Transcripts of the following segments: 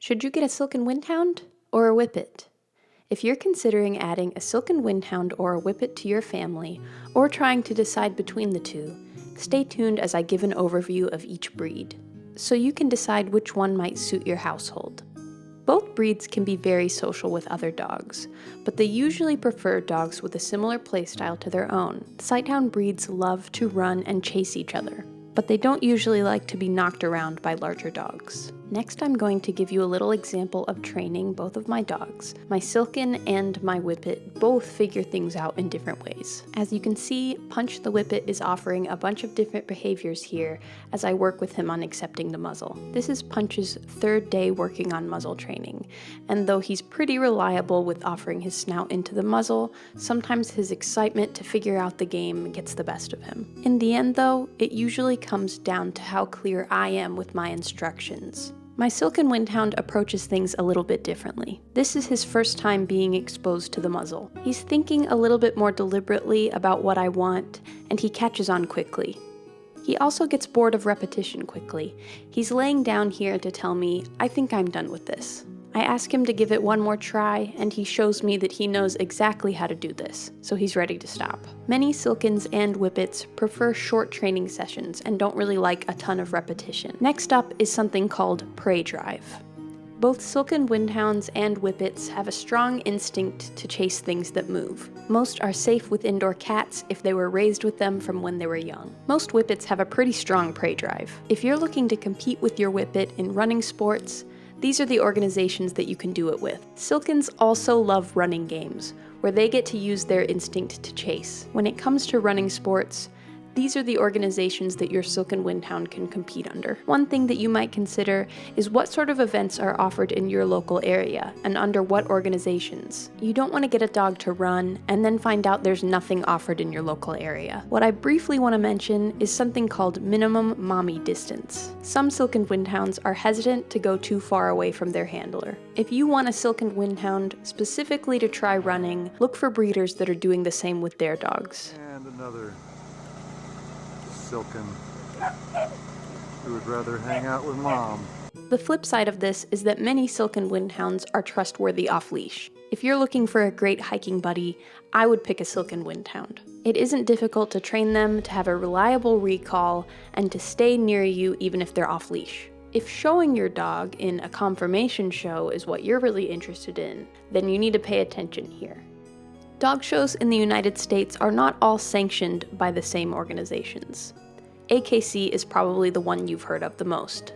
Should you get a Silken Windhound or a Whippet? If you're considering adding a Silken Windhound or a Whippet to your family, or trying to decide between the two, stay tuned as I give an overview of each breed, so you can decide which one might suit your household. Both breeds can be very social with other dogs, but they usually prefer dogs with a similar playstyle to their own. Sighthound breeds love to run and chase each other, but they don't usually like to be knocked around by larger dogs. Next, I'm going to give you a little example of training both of my dogs. My Silken and my Whippet both figure things out in different ways. As you can see, Punch the Whippet is offering a bunch of different behaviors here as I work with him on accepting the muzzle. This is Punch's third day working on muzzle training, and though he's pretty reliable with offering his snout into the muzzle, sometimes his excitement to figure out the game gets the best of him. In the end though, it usually comes down to how clear I am with my instructions. My Silken Windhound approaches things a little bit differently. This is his first time being exposed to the muzzle. He's thinking a little bit more deliberately about what I want, and he catches on quickly. He also gets bored of repetition quickly. He's laying down here to tell me, I think I'm done with this. I ask him to give it one more try, and he shows me that he knows exactly how to do this, so he's ready to stop. Many Silkens and Whippets prefer short training sessions and don't really like a ton of repetition. Next up is something called prey drive. Both Silken Windhounds and Whippets have a strong instinct to chase things that move. Most are safe with indoor cats if they were raised with them from when they were young. Most Whippets have a pretty strong prey drive. If you're looking to compete with your Whippet in running sports, these are the organizations that you can do it with. Silkens also love running games, where they get to use their instinct to chase. When it comes to running sports, these are the organizations that your Silken Windhound can compete under. One thing that you might consider is what sort of events are offered in your local area, and under what organizations. You don't want to get a dog to run, and then find out there's nothing offered in your local area. What I briefly want to mention is something called minimum mommy distance. Some Silken Windhounds are hesitant to go too far away from their handler. If you want a Silken Windhound specifically to try running, look for breeders that are doing the same with their dogs. And another Silken who would rather hang out with mom. The flip side of this is that many Silken Windhounds are trustworthy off-leash. If you're looking for a great hiking buddy, I would pick a Silken Windhound. It isn't difficult to train them to have a reliable recall and to stay near you even if they're off-leash. If showing your dog in a conformation show is what you're really interested in, then you need to pay attention here. Dog shows in the United States are not all sanctioned by the same organizations. AKC is probably the one you've heard of the most.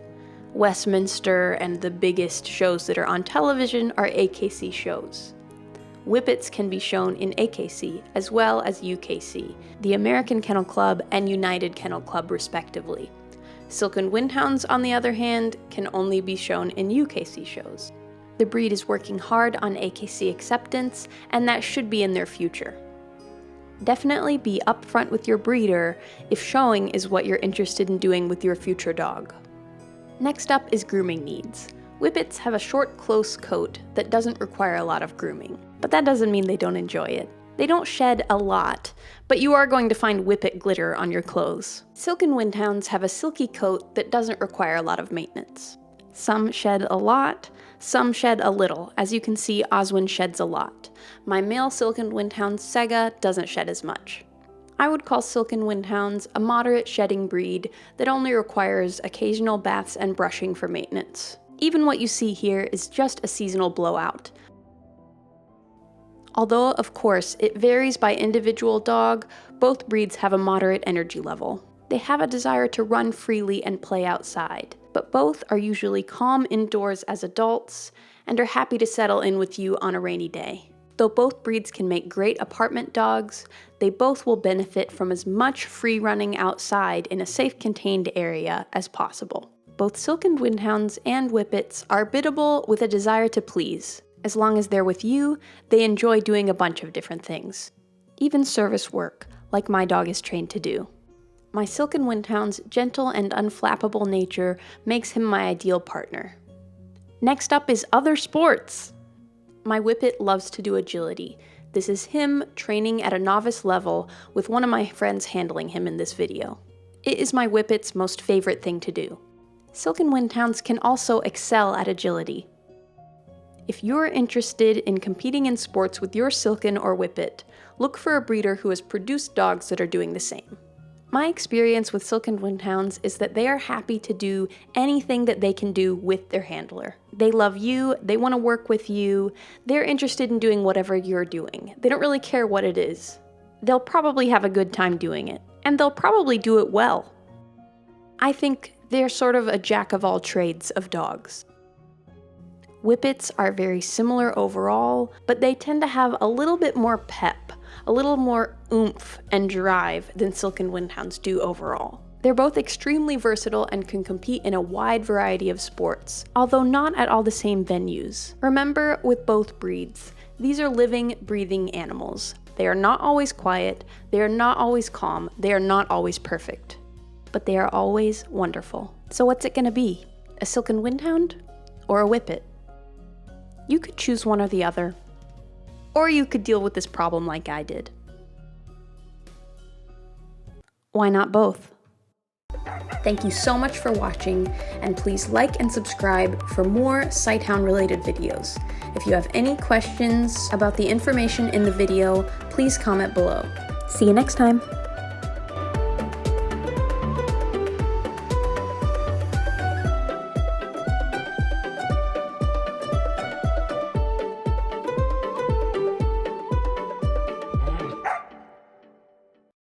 Westminster and the biggest shows that are on television are AKC shows. Whippets can be shown in AKC as well as UKC, the American Kennel Club and United Kennel Club respectively. Silken Windhounds, on the other hand, can only be shown in UKC shows. The breed is working hard on AKC acceptance, and that should be in their future. Definitely be upfront with your breeder if showing is what you're interested in doing with your future dog. Next up is grooming needs. Whippets have a short, close coat that doesn't require a lot of grooming, but that doesn't mean they don't enjoy it. They don't shed a lot, but you are going to find Whippet glitter on your clothes. Silken Windhounds have a silky coat that doesn't require a lot of maintenance. Some shed a lot, some shed a little. As you can see, Oswin sheds a lot. My male Silken Windhound, Sega, doesn't shed as much. I would call Silken Windhounds a moderate shedding breed that only requires occasional baths and brushing for maintenance. Even what you see here is just a seasonal blowout. Although, of course, it varies by individual dog, both breeds have a moderate energy level. They have a desire to run freely and play outside, but both are usually calm indoors as adults and are happy to settle in with you on a rainy day. Though both breeds can make great apartment dogs, they both will benefit from as much free running outside in a safe contained area as possible. Both Silken Windhounds and Whippets are biddable with a desire to please. As long as they're with you, they enjoy doing a bunch of different things. Even service work, like my dog is trained to do. My Silken Windhound's gentle and unflappable nature makes him my ideal partner. Next up is other sports. My Whippet loves to do agility. This is him training at a novice level with one of my friends handling him in this video. It is my Whippet's most favorite thing to do. Silken Windhounds can also excel at agility. If you're interested in competing in sports with your Silken or Whippet, look for a breeder who has produced dogs that are doing the same. My experience with Silken Windhounds is that they are happy to do anything that they can do with their handler. They love you, they want to work with you, they're interested in doing whatever you're doing. They don't really care what it is. They'll probably have a good time doing it, and they'll probably do it well. I think they're sort of a jack of all trades of dogs. Whippets are very similar overall, but they tend to have a little bit more pep, a little more oomph and drive than Silken Windhounds do overall. They're both extremely versatile and can compete in a wide variety of sports, although not at all the same venues. Remember, with both breeds, these are living, breathing animals. They are not always quiet, they are not always calm, they are not always perfect, but they are always wonderful. So what's it gonna be? A Silken Windhound or a Whippet? You could choose one or the other. Or you could deal with this problem like I did. Why not both? Thank you so much for watching, and please like and subscribe for more Sighthound related videos. If you have any questions about the information in the video, please comment below. See you next time.